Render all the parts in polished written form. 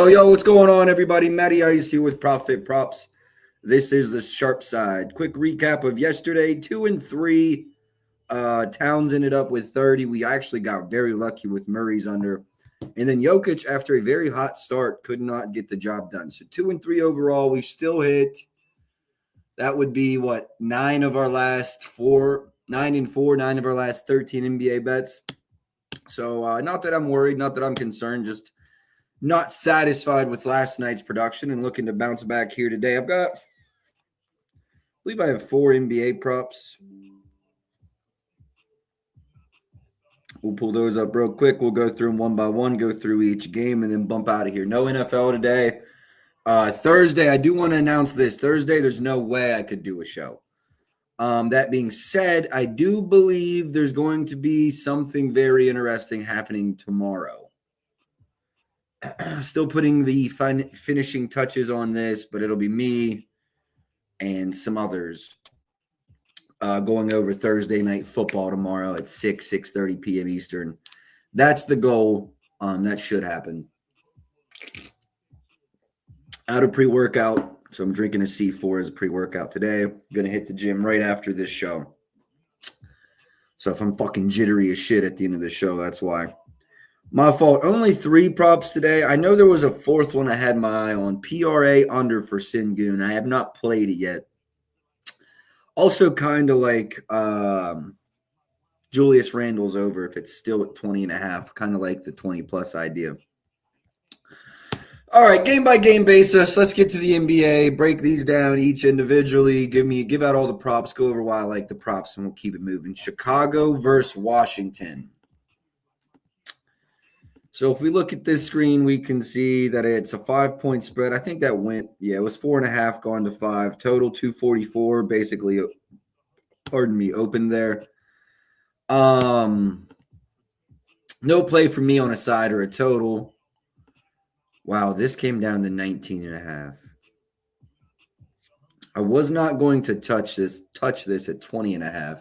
Yo, what's going on, everybody? Matty Ice here with Profit Props. This is the sharp side. Quick recap of yesterday, 2-3. Towns ended up with 30. We actually got very lucky with Murray's under. And then Jokic, after a very hot start, could not get the job done. So 2-3 overall. We still hit, that would be what, 9 of our last 13 NBA bets. So not that I'm worried, not that I'm concerned, just not satisfied with last night's production and looking to bounce back here today. I believe I have 4 NBA props. We'll pull those up real quick. We'll go through them one by one, go through each game, and then bump out of here. No NFL today. Thursday, I do want to announce this. Thursday, there's no way I could do a show. That being said, I do believe there's going to be something very interesting happening tomorrow. Still putting the finishing touches on this, but it'll be me and some others going over Thursday night football tomorrow at 6:30 p.m. Eastern. That's the goal. That should happen. Out of pre-workout, so I'm drinking a C4 as a pre-workout today. I'm going to hit the gym right after this show. So if I'm fucking jittery as shit at the end of the show, that's why. My fault. Only 3 props today. I know there was a 4th one I had my eye on. PRA under for Sengun. I have not played it yet. Also kind of like Julius Randle's over if it's still at 20.5. Kind of like the 20-plus idea. All right, game-by-game basis. Let's get to the NBA. Break these down each individually. Give out all the props. Go over why I like the props, and we'll keep it moving. Chicago versus Washington. So if we look at this screen, we can see that it's a 5-point spread. I think that went, it was 4.5 going to 5. Total 244, basically, open there. No play for me on a side or a total. Wow, this came down to 19.5. I was not going to touch this at 20.5,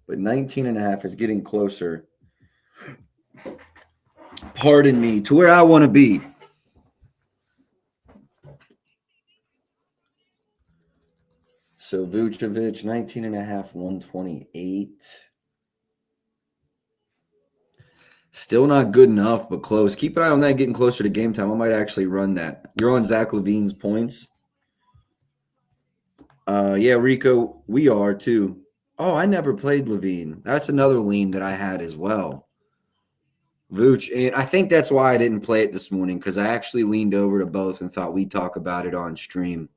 but 19.5 is getting closer. Pardon me, to where I want to be. So Vucevic, 19.5, 128. Still not good enough, but close. Keep an eye on that getting closer to game time. I might actually run that. You're on Zach LaVine's points. Yeah, Rico, we are too. Oh, I never played LaVine. That's another lean that I had as well. Vooch, and I think that's why I didn't play it this morning, because I actually leaned over to both and thought we'd talk about it on stream.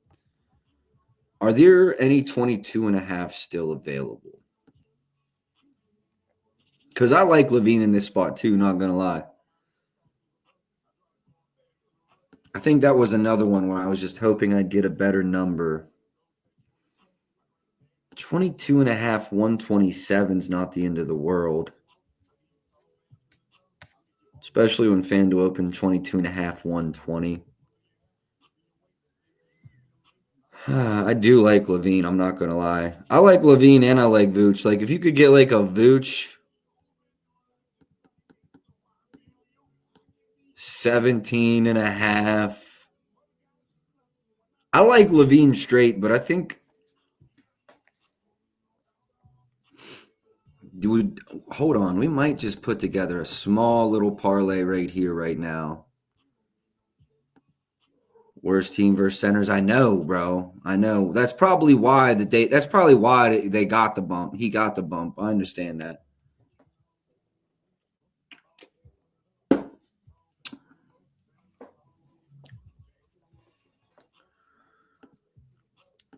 Are there any 22.5 still available? Because I like LaVine in this spot too, not going to lie. I think that was another one where I was just hoping I'd get a better number. 22.5, 127 is not the end of the world. Especially when FanDuel opened 22.5, 120. I do like LaVine, I'm not going to lie. I like LaVine and I like Vooch. Like, if you could get like a Vooch 17.5. I like LaVine straight, but I think hold on. We might just put together a small little parlay right here, right now. Worst team versus centers. I know, bro. I know. That's probably why they got the bump. He got the bump. I understand that.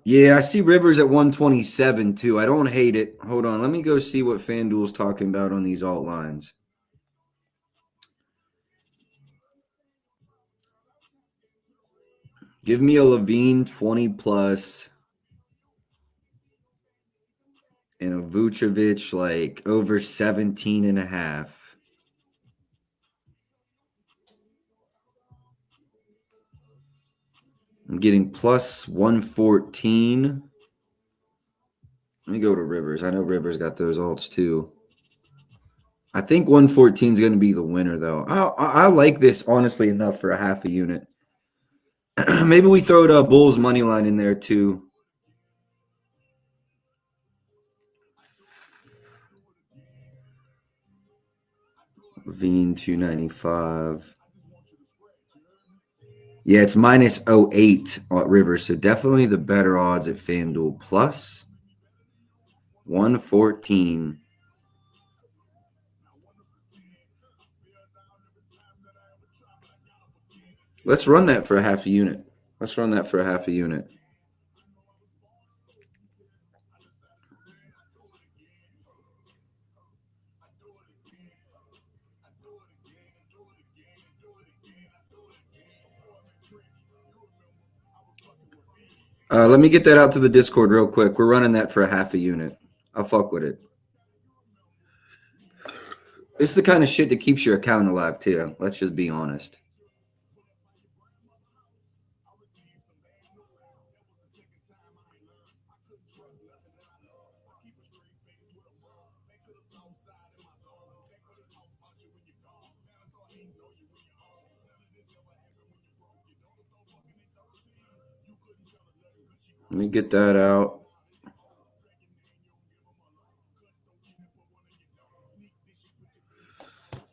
Yeah, I see Rivers at 127 too. I don't hate it. Hold on. Let me go see what FanDuel's talking about on these alt lines. Give me a LaVine 20 plus and a Vucevic like over 17.5. I'm getting plus 114. Let me go to Rivers. I know Rivers got those alts too. I think 114 is going to be the winner, though. I like this honestly enough for a half a unit. Maybe we throw the Bulls money line in there too. Veen 295. Yeah, it's minus -08 at Rivers, so definitely the better odds at FanDuel. Plus 114. Let's run that for a half a unit. Let's run that for a half a unit. Let me get that out to the Discord real quick. We're running that for a half a unit. I'll fuck with it. It's the kind of shit that keeps your account alive, too. Let's just be honest. Let me get that out.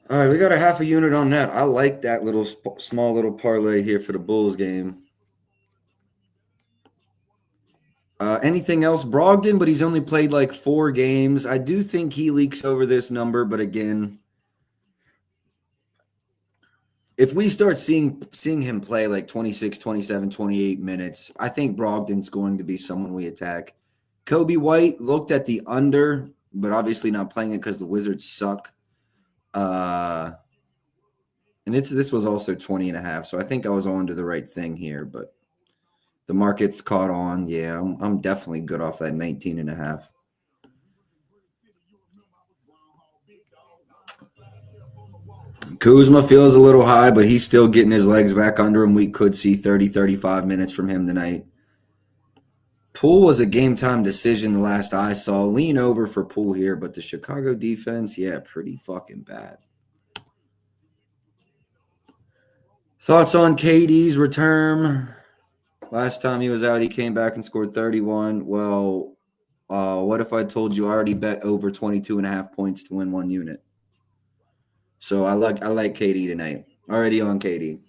All right, we got a half a unit on that. I like that little small little parlay here for the Bulls game. Anything else? Brogdon, but he's only played like 4 games. I do think he leaks over this number, but again, if we start seeing him play like 26, 27, 28 minutes, I think Brogdon's going to be someone we attack. Kobe White looked at the under, but obviously not playing it because the Wizards suck. And this was also 20.5, so I think I was on to the right thing here, but the market's caught on. Yeah, I'm definitely good off that 19.5. Kuzma feels a little high, but he's still getting his legs back under him. We could see 30, 35 minutes from him tonight. Poole was a game-time decision the last I saw. Lean over for Poole here, but the Chicago defense, yeah, pretty fucking bad. Thoughts on KD's return? Last time he was out, he came back and scored 31. Well, what if I told you I already bet over 22.5 points to win 1 unit? So I like KD tonight. Already on KD.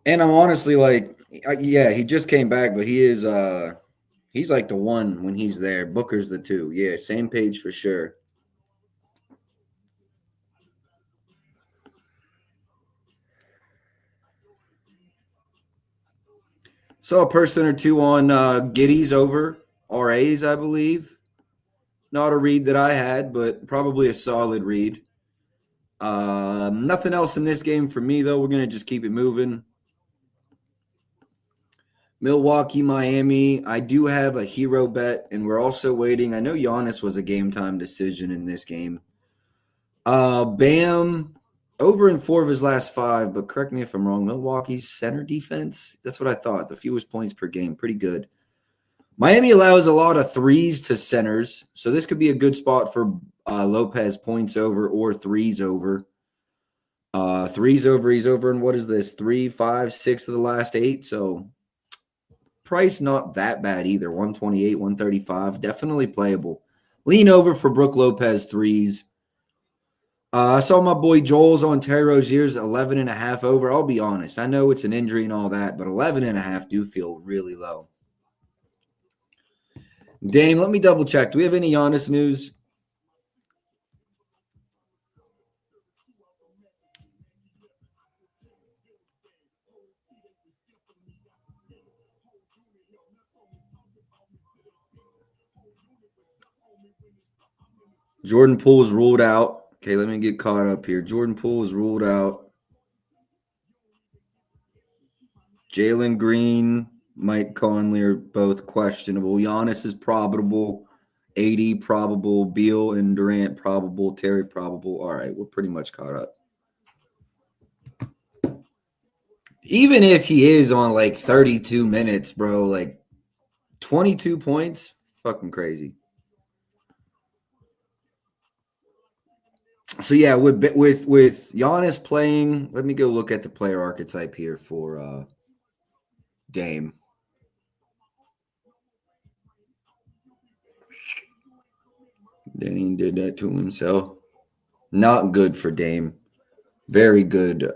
And I'm honestly like, yeah, he just came back, but he is he's like the 1 when he's there. Booker's the 2. Yeah, same page for sure. Saw a person or two on Giddy's over RAs, I believe. Not a read that I had, but probably a solid read. Nothing else in this game for me, though. We're going to just keep it moving. Milwaukee, Miami. I do have a hero bet, and we're also waiting. I know Giannis was a game-time decision in this game. Bam, over in 4 of his last 5, but correct me if I'm wrong. Milwaukee's center defense, that's what I thought. The fewest points per game, pretty good. Miami allows a lot of 3s to centers, so this could be a good spot for Lopez points over or 3s over. 3s over, he's over, and what is this? 3, 5, 6 of the last 8, so price not that bad either. 128, 135, definitely playable. Lean over for Brook Lopez 3s. I saw my boy Joel's on Terry Rozier's 11.5 over. I'll be honest. I know it's an injury and all that, but 11.5 do feel really low. Dame, let me double check. Do we have any Giannis news? Jordan Poole is ruled out. Okay, let me get caught up here. Jordan Poole is ruled out. Jalen Green, Mike Conley are both questionable. Giannis is probable. AD probable. Beal and Durant probable. Terry probable. All right, we're pretty much caught up. Even if he is on like 32 minutes, bro, like 22 points, fucking crazy. So yeah, with Giannis playing, let me go look at the player archetype here for Dame. Then he did that to himself. Not good for Dame. Very good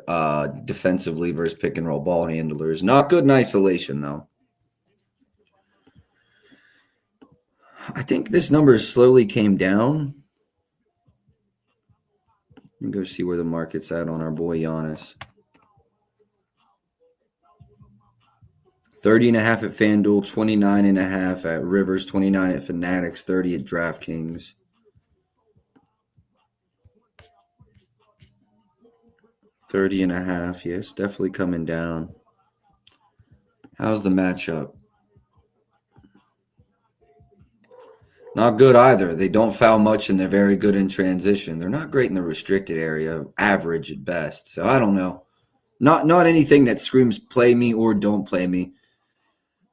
defensively versus pick and roll ball handlers. Not good in isolation though. I think this number slowly came down. Let me go see where the market's at on our boy Giannis. 30.5 at FanDuel, 29.5 at Rivers, 29 at Fanatics, 30 at DraftKings. 30.5, yes, definitely coming down. How's the matchup? Not good either. They don't foul much and they're very good in transition. They're not great in the restricted area, average at best. So I don't know. Not anything that screams play me or don't play me.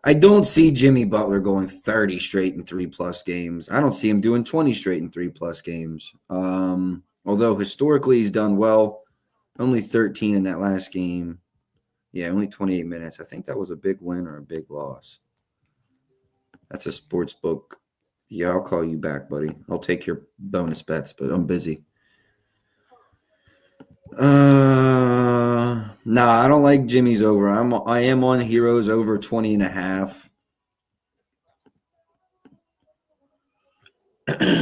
I don't see Jimmy Butler going 30 straight in 3+ games. I don't see him doing 20 straight in 3+ games. Although historically he's done well. Only 13 in that last game. Yeah, only 28 minutes. I think that was a big win or a big loss. That's a sports book. Yeah, I'll call you back, buddy. I'll take your bonus bets, but I'm busy. Nah, I don't like Jimmy's over. I am on Heroes over 20.5.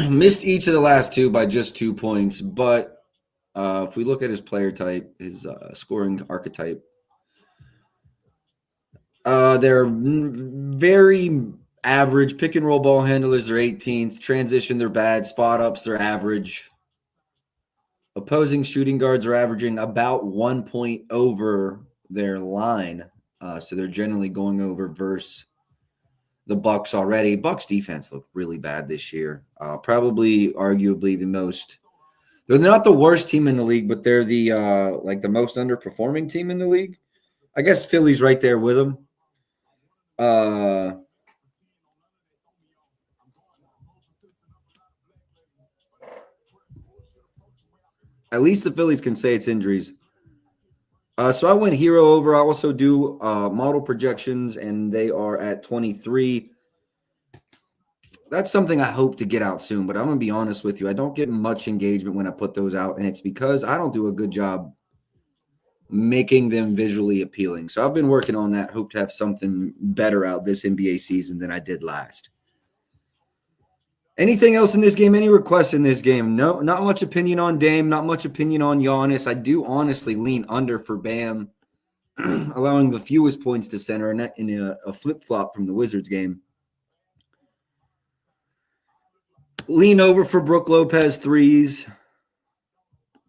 Missed each of the last two by just 2 points, but if we look at his player type, his scoring archetype, they're very average. Pick and roll ball handlers, they're 18th. Transition, they're bad. Spot ups, they're average. Opposing shooting guards are averaging about 1 point over their line. So they're generally going over versus the Bucks already. Bucks defense looked really bad this year. Probably, arguably, the most. They're not the worst team in the league, but they're the the most underperforming team in the league. I guess Philly's right there with them. At least the Phillies can say it's injuries. So I went hero over. I also do model projections, and they are at 23. That's something I hope to get out soon, but I'm going to be honest with you. I don't get much engagement when I put those out, and it's because I don't do a good job making them visually appealing. So I've been working on that. Hope to have something better out this NBA season than I did last. Anything else in this game? Any requests in this game? No, not much opinion on Dame, not much opinion on Giannis. I do honestly lean under for Bam, allowing the fewest points to center in a flip-flop from the Wizards game. Lean over for Brook Lopez threes.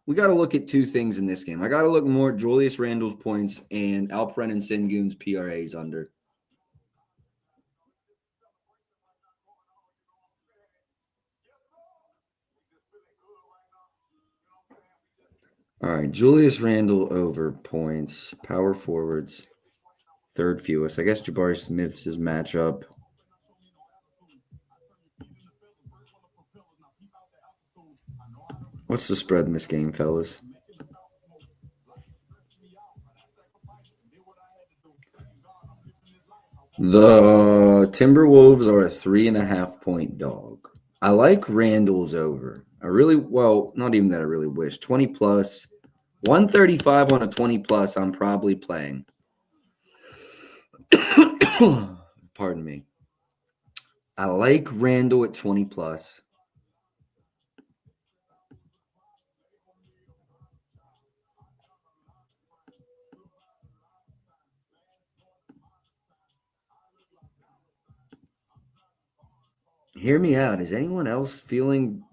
We got to look at two things in this game. I got to look more at Julius Randle's points and Alperen and Sengun's PRAs under. All right, Julius Randle over points, power forwards, third fewest. I guess Jabari Smith's his matchup. What's the spread in this game, fellas? The Timberwolves are a 3.5 point dog. I like Randall's over. Not even that I really wish. 20 plus, 135 on a 20 plus, I'm probably playing. Pardon me. I like Randall at 20 plus. Hear me out. Is anyone else feeling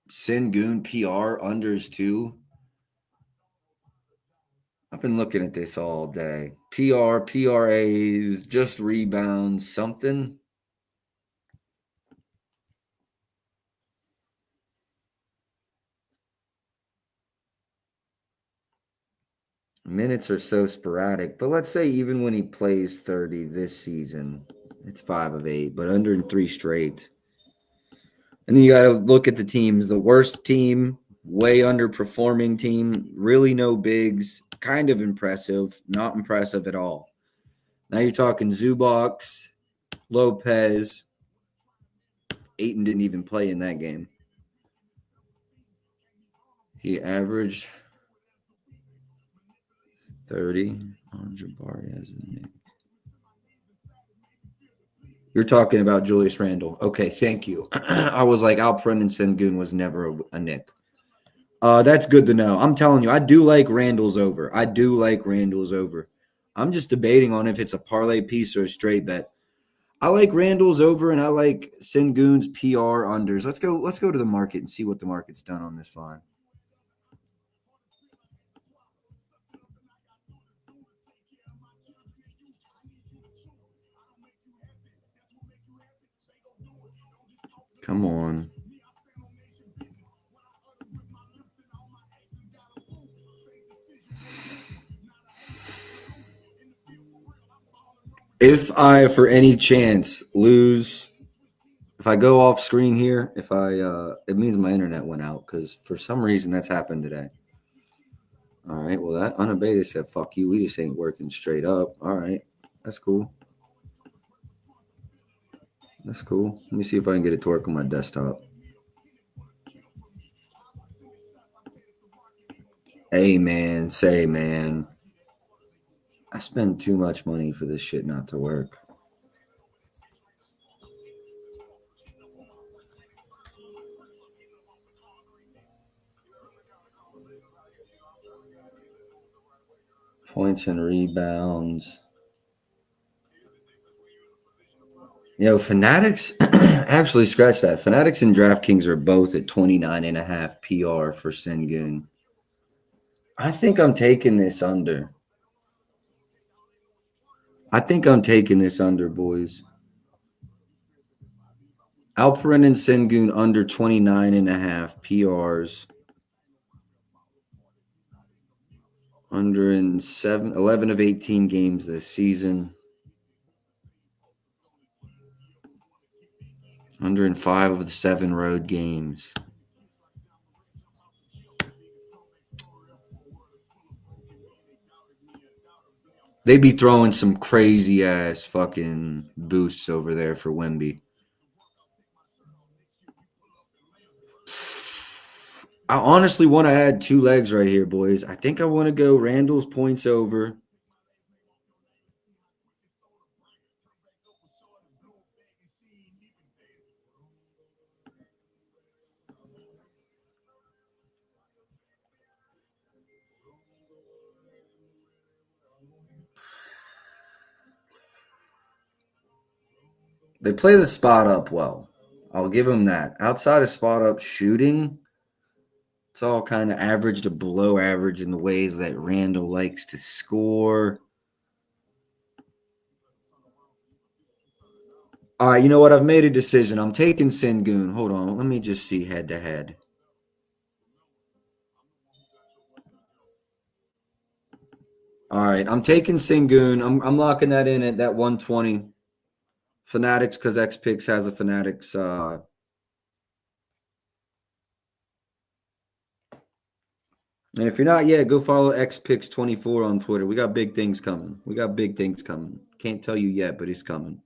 Sengun PR unders too? I've been looking at this all day. PRAs, just rebounds, something. Minutes are so sporadic, but let's say even when he plays 30 this season, it's 5 of 8, but under in 3 straight. And then you got to look at the teams. The worst team way underperforming team. Really no bigs. Kind of impressive. Not impressive at all. Now you're talking Zubox, Lopez. Aiton didn't even play in that game. He averaged 30 on Jabari as a Nick. You're talking about Julius Randle. Okay, thank you. I was like, Alperen and Sengun was never a Nick. That's good to know. I'm telling you, I do like Randall's over. I do like Randall's over. I'm just debating on if it's a parlay piece or a straight bet. I like Randall's over, and I like Sengun's PR unders. Let's go. Let's go to the market and see what the market's done on this line. Come on. If I, for any chance, lose, if I go off screen here, it means my internet went out because for some reason that's happened today. All right. Well, that unabated said, "Fuck you. We just ain't working straight up." All right. That's cool. That's cool. Let me see if I can get it to work on my desktop. Hey, man. Say, man. I spend too much money for this shit not to work. Points and rebounds. Fanatics, actually scratch that. Fanatics and DraftKings are both at 29.5 PR for Sengun. I think I'm taking this under. I think I'm taking this under, boys. Alperen and Sengun under 29.5 PRs. Under in 11 of 18 games this season. Under in 5 of the 7 road games. They be throwing some crazy ass fucking boosts over there for Wemby. I honestly want to add 2 legs right here, boys. I think I want to go Randall's points over. They play the spot up well. I'll give them that. Outside of spot up shooting, it's all kind of average to below average in the ways that Randall likes to score. All right, you know what? I've made a decision. I'm taking Sengun. Hold on. Let me just see head to head. All right, I'm taking Sengun. I'm locking that in at that 120. Fanatics, because XPix has a Fanatics. And if you're not yet, go follow XPix24 on Twitter. We got big things coming. Can't tell you yet, but he's coming.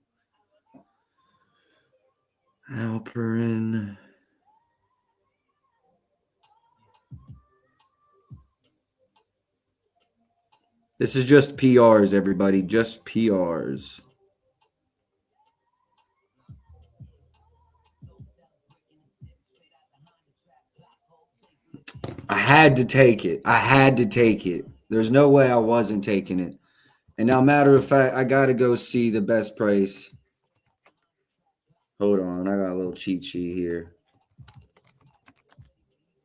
Alperin. This is just PRs, everybody. Just PRs. I had to take it. There's no way I wasn't taking it. And now, matter of fact, I got to go see the best price. Hold on. I got a little cheat sheet here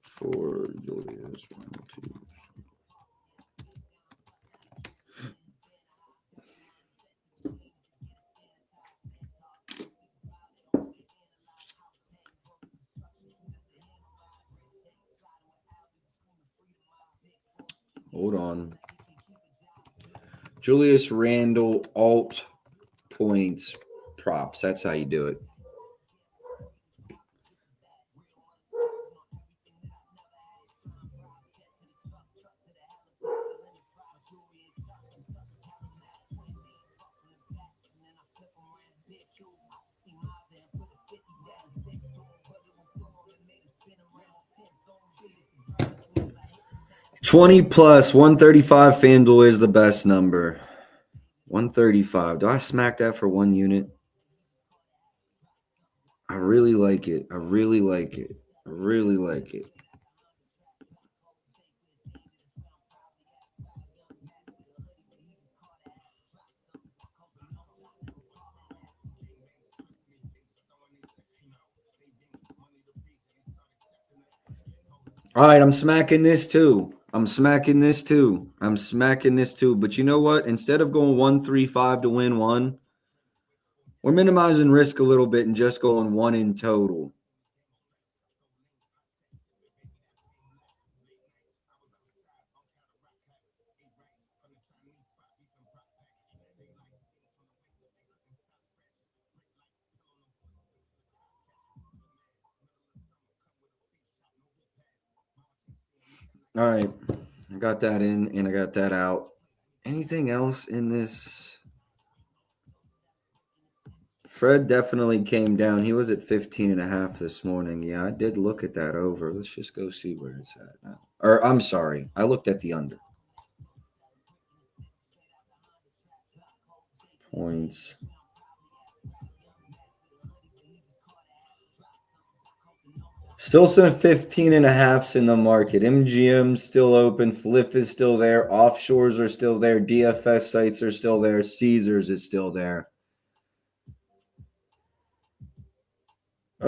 for Julius. Hold on. Julius Randle alt points props. That's how you do it. 20 plus 135 FanDuel is the best number. 135. Do I smack that for one unit? I really like it. I really like it. I really like it. All right, I'm smacking this too. I'm smacking this too. I'm smacking this too. But you know what? Instead of going 135 to win one, we're minimizing risk a little bit and just going one in total. All right. I got that in and I got that out. Anything else in this? Fred definitely came down. He was at 15.5 this morning. Yeah, I did look at that over. Let's just go see where it's at now. Or I'm sorry. I looked at the under. Points. Still some 15.5s in the market. MGM's still open. Flip is still there. Offshores are still there. DFS sites are still there. Caesars is still there. I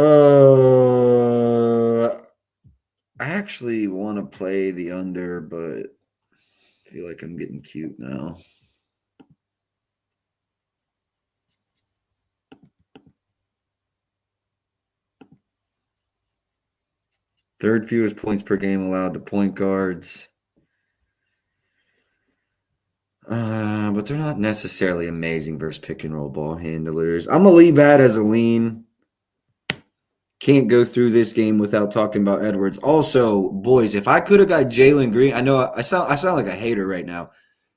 actually want to play the under, but I feel like I'm getting cute now. Third fewest points per game allowed to point guards. But they're not necessarily amazing versus pick and roll ball handlers. I'm gonna leave that as a lean. Can't go through this game without talking about Edwards. Also, boys, if I could have got Jalen Green, I know I sound like a hater right now.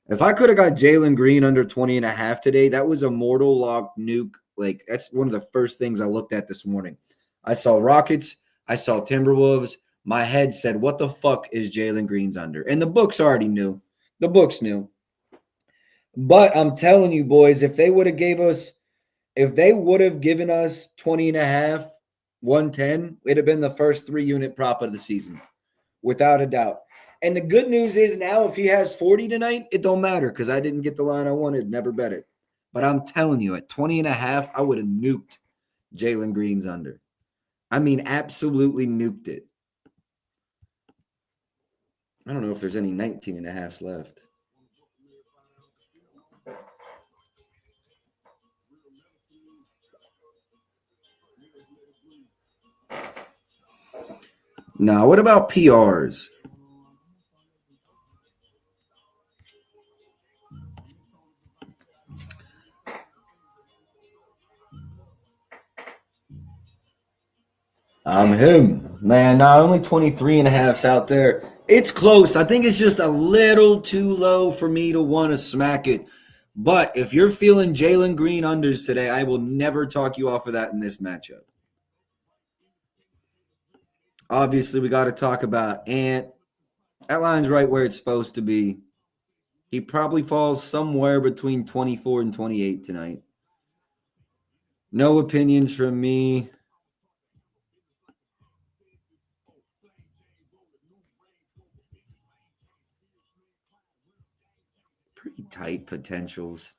If I could have got Jalen Green under 20.5 today, that was a mortal lock nuke. Like, that's one of the first things I looked at this morning. I saw Rockets, I saw Timberwolves. My head said, what the fuck is Jalen Green's under? And the books already knew. The books knew. But I'm telling you, boys, if they would have given us 20.5, 110, it'd have been the first 3-unit prop of the season, without a doubt. And the good news is now if he has 40 tonight, it don't matter because I didn't get the line I wanted, never bet it. But I'm telling you, at 20.5, I would have nuked Jalen Green's under. I mean, absolutely nuked it. I don't know if there's any 19.5s left. Now, what about PRs? I'm him. Man, not only 23.5s out there. It's close. I think it's just a little too low for me to want to smack it. But if you're feeling Jalen Green unders today, I will never talk you off of that in this matchup. Obviously, we got to talk about Ant. That line's right where it's supposed to be. He probably falls somewhere between 24 and 28 tonight. No opinions from me. Pretty tight potentials.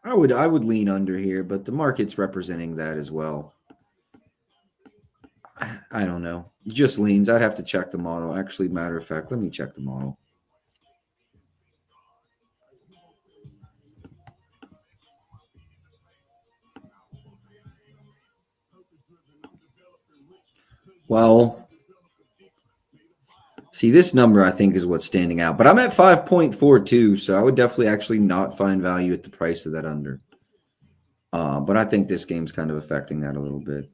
I would lean under here, but the market's representing that as well. I don't know. Just leans. I'd have to check the model. Actually, matter of fact, let me check the model. Well, see, this number I think is what's standing out. But I'm at 5.42, so I would definitely actually not find value at the price of that under. But I think this game's kind of affecting that a little bit.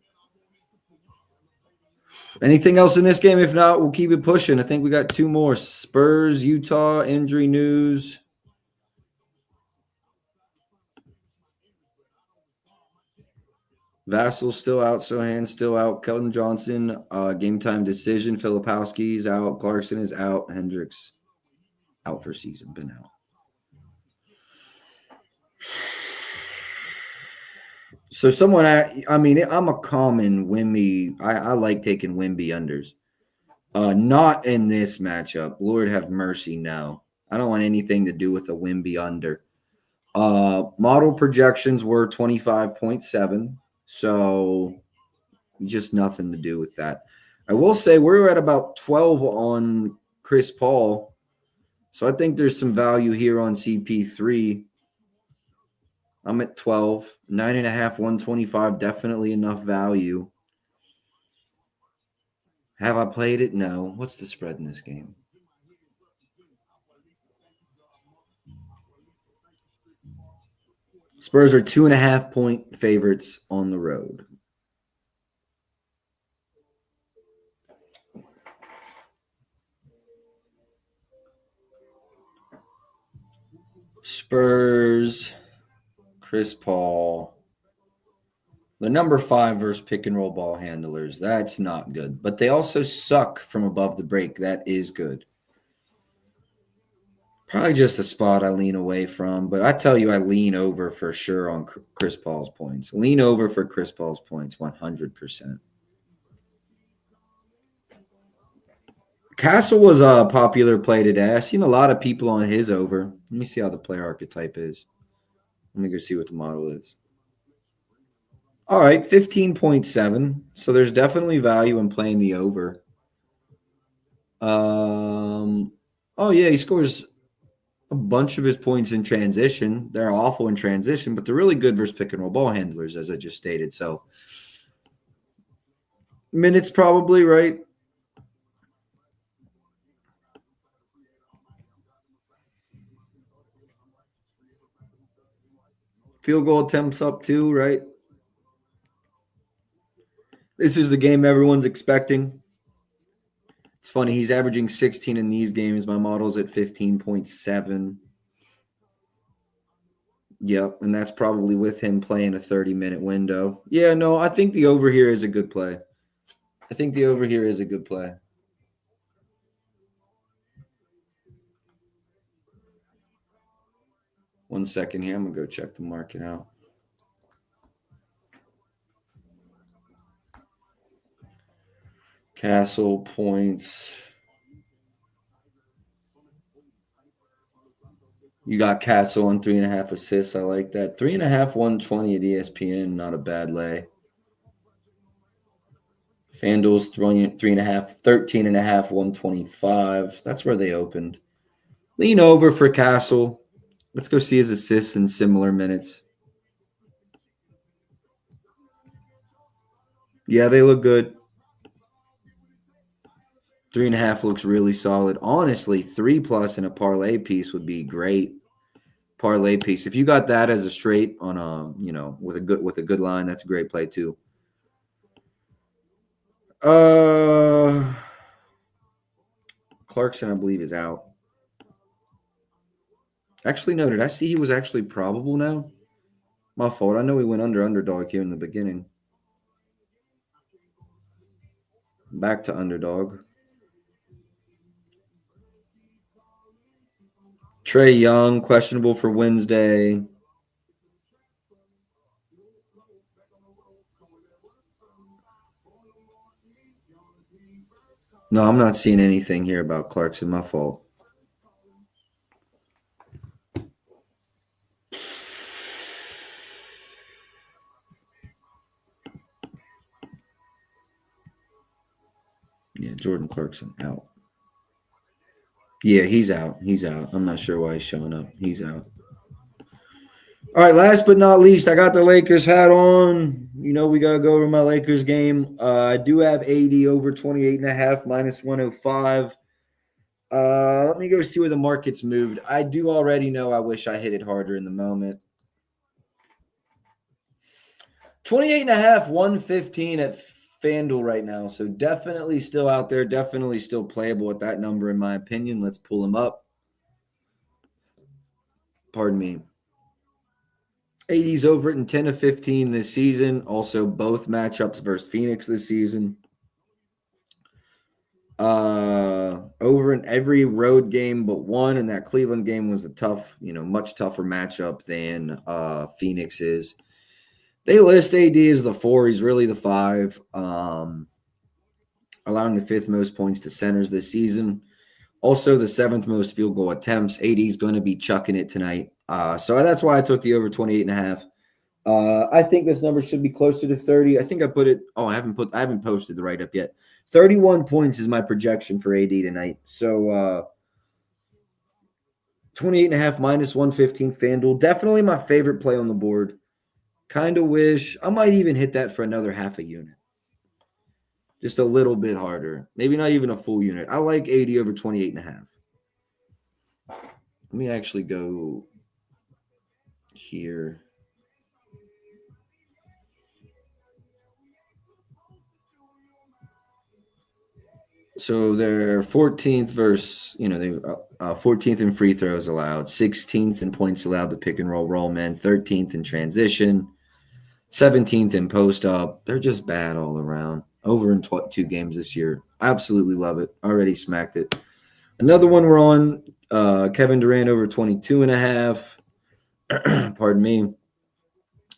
Anything else in this game? If not, we'll keep it pushing. I think we got 2 more. Spurs, Utah, injury news. Vassal's still out. Sohan's still out. Kelton Johnson, game time decision. Filipowski's out. Clarkson is out. Hendricks out for season. Been out. So someone, I mean, I'm a common Wimby. I like taking Wimby unders. Not in this matchup. Lord have mercy, no. I don't want anything to do with a Wimby under. Model projections were 25.7, so just nothing to do with that. I will say we're at about 12 on Chris Paul, so I think there's some value here on CP3. I'm at 12, 9.5, 125, definitely enough value. Have I played it? No. What's the spread in this game? Spurs are 2.5-point favorites on the road. Spurs, Chris Paul. The number 5 versus pick and roll ball handlers. That's not good. But they also suck from above the break. That is good. Probably just a spot I lean away from. But I tell you, I lean over for sure on Chris Paul's points. Lean over for Chris Paul's points, 100%. Castle was a popular play today. I've seen a lot of people on his over. Let me see how the player archetype is. Let me go see what the model is. All right, 15.7. So there's definitely value in playing the over. Oh yeah, he scores a bunch of his points in transition. They're awful in transition, but they're really good versus pick and roll ball handlers, as I just stated. So minutes probably, right? Field goal attempts up too, right? This is the game everyone's expecting. It's funny. He's averaging 16 in these games. My model's at 15.7. Yep, and that's probably with him playing a 30-minute window. Yeah, no, I think the over here is a good play. I think the over here is a good play. One second here. I'm going to go check the market out. Castle points. You got Castle on 3.5 assists. I like that. 3.5, 120 at ESPN. Not a bad lay. FanDuel's 3.5, 13.5, 125. That's where they opened. Lean over for Castle. Let's go see his assists in similar minutes. Yeah, they look good. 3.5 looks really solid. Honestly, 3+ in a parlay piece would be great. Parlay piece. If you got that as a straight on a, with a good line, that's a great play too. Clarkson, I believe, is out. Actually, no, did I see he was actually probable now? My fault. I know he went underdog here in the beginning. Back to underdog. Trey Young, questionable for Wednesday. No, I'm not seeing anything here about Clarkson. My fault. Yeah, Jordan Clarkson out. Yeah, he's out. He's out. I'm not sure why he's showing up. He's out. All right, last but not least, I got the Lakers hat on. We got to go over my Lakers game. I do have 80 over 28.5 minus 105. Let me go see where the market's moved. I do already know I wish I hit it harder in the moment. 28.5, 115 at FanDuel right now. So definitely still out there. Definitely still playable at that number, in my opinion. Let's pull him up. Pardon me. AD's over it in 10 of 15 this season. Also, both matchups versus Phoenix this season. Over in every road game but one, and that Cleveland game was a tough, much tougher matchup than Phoenix is. They list AD as the 4. He's really the 5. Allowing the 5th most points to centers this season. Also, the 7th most field goal attempts. AD is going to be chucking it tonight. So that's why I took the over 28.5. I think this number should be closer to 30. I think I put it. Oh, I haven't posted the write-up yet. 31 points is my projection for AD tonight. So 28.5 minus 115 FanDuel. Definitely my favorite play on the board. Kind of wish I might even hit that for another half a unit. Just a little bit harder. Maybe not even a full unit. I like AD over 28.5. Let me actually go here. So they're 14th versus, they 14th in free throws allowed, 16th in points allowed to pick and roll men, 13th in transition, 17th in post up. They're just bad all around. Over in 2 games this year. Absolutely love it. Already smacked it. Another one we're on, Kevin Durant over 22.5. Pardon me.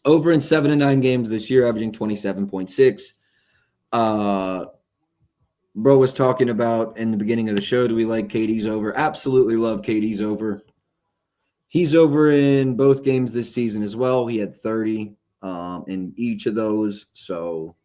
Over in 7 and 9 games this year, averaging 27.6. Bro was talking about in the beginning of the show, do we like KD's over? Absolutely love KD's over. He's over in both games this season as well. He had 30 in each of those. So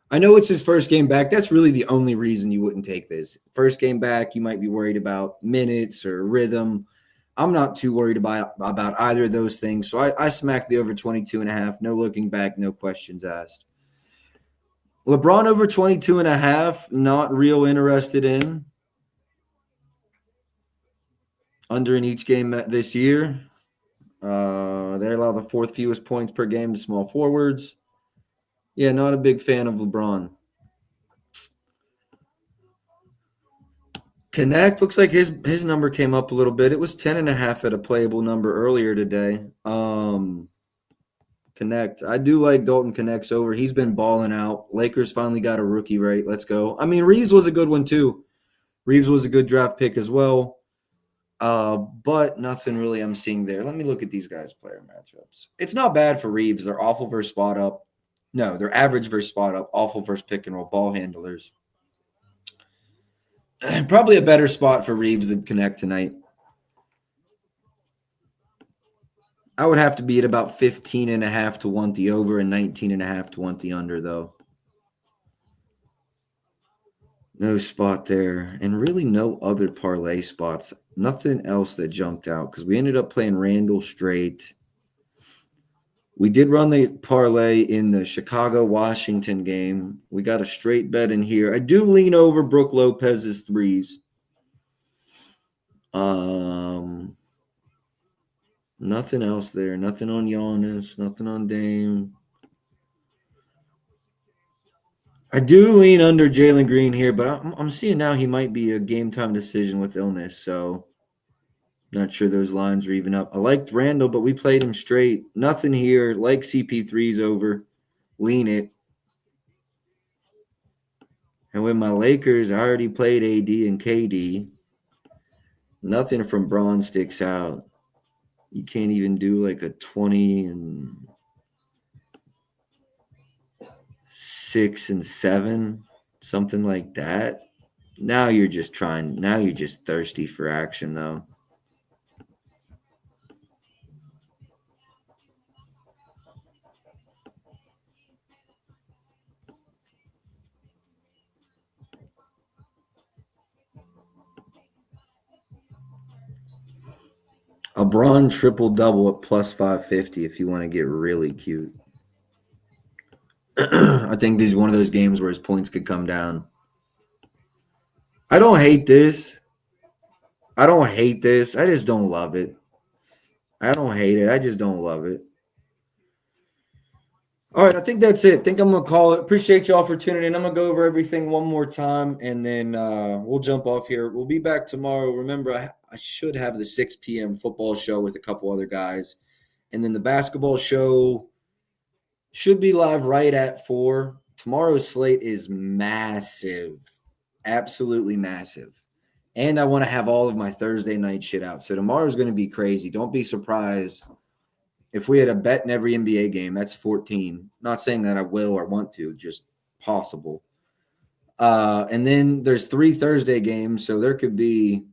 I know it's his first game back. That's really the only reason you wouldn't take this. First game back, you might be worried about minutes or rhythm. I'm not too worried about either of those things. So I smacked the over 22.5. No looking back, no questions asked. LeBron over 22.5, not real interested in. Under in each game this year. They allow the 4th fewest points per game to small forwards. Yeah, not a big fan of LeBron. Connect looks like his number came up a little bit. It was 10.5 at a playable number earlier today. Connect. I do like Dalton Connect's over. He's been balling out. Lakers finally got a rookie right. Let's go. I mean, Reeves was a good one too. Reeves was a good draft pick as well. But nothing really I'm seeing there. Let me look at these guys' player matchups. It's not bad for Reeves. They're awful versus spot up. No, they're average versus spot up, awful versus pick and roll ball handlers. Probably a better spot for Reeves than Connect tonight. I would have to be at about 15.5 to want the over and 19.5 to want the under, though. No spot there. And really no other parlay spots. Nothing else that jumped out because we ended up playing Randall straight. We did run the parlay in the Chicago-Washington game. We got a straight bet in here. I do lean over Brook Lopez's threes. Nothing else there. Nothing on Giannis. Nothing on Dame. I do lean under Jalen Green here, but I'm seeing now he might be a game-time decision with illness, so not sure those lines are even up. I liked Randall, but we played him straight. Nothing here. Like CP3's over. Lean it. And with my Lakers, I already played AD and KD. Nothing from Braun sticks out. You can't even do like a 20-6 and 7, something like that. Now you're just thirsty for action, though. A Braun triple-double at plus 550 if you want to get really cute. I think this is one of those games where his points could come down. I don't hate this. I just don't love it. I don't hate it. I just don't love it. All right, I think that's it. I think I'm going to call it. Appreciate y'all for tuning in. I'm going to go over everything one more time, and then we'll jump off here. We'll be back tomorrow. Remember, I should have the 6 p.m. football show with a couple other guys. And then the basketball show should be live right at 4. Tomorrow's slate is massive, absolutely massive. And I want to have all of my Thursday night shit out. So tomorrow's going to be crazy. Don't be surprised if we had a bet in every NBA game. That's 14. Not saying that I will or want to, just possible. And then there's 3 Thursday games, so there could be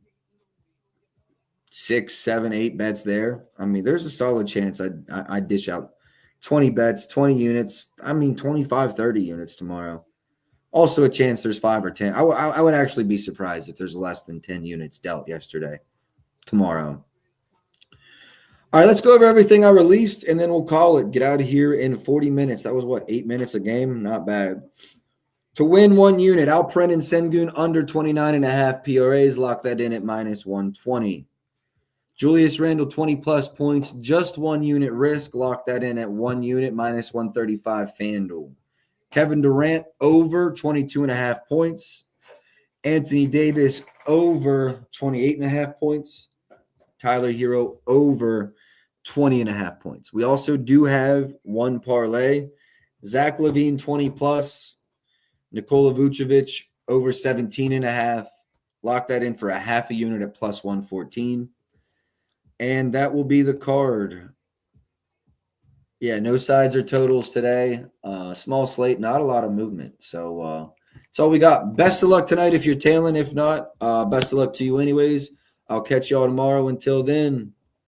6, 7, 8 bets there. I mean, there's a solid chance I'd dish out 20 bets, 20 units. I mean, 25, 30 units tomorrow. Also a chance there's 5 or 10. I would actually be surprised if there's less than 10 units dealt tomorrow. All right, let's go over everything I released, and then we'll call it. Get out of here in 40 minutes. That was, 8 minutes a game? Not bad. To win 1 unit, Alperen and Sengun under 29.5 PRAs. Lock that in at minus 120. Julius Randle, 20-plus points. Just 1 unit risk. Lock that in at 1 unit, minus 135 FanDuel. Kevin Durant, over 22.5 points. Anthony Davis, over 28.5 points. Tyler Hero, over 20.5 points. We also do have 1 parlay. Zach LaVine, 20-plus. Nikola Vucevic, over 17.5. Lock that in for a half a unit at plus 114. And that will be the card. Yeah, no sides or totals today. Small slate, not a lot of movement. So that's all we got. Best of luck tonight if you're tailing. If not, best of luck to you anyways. I'll catch y'all tomorrow. Until then.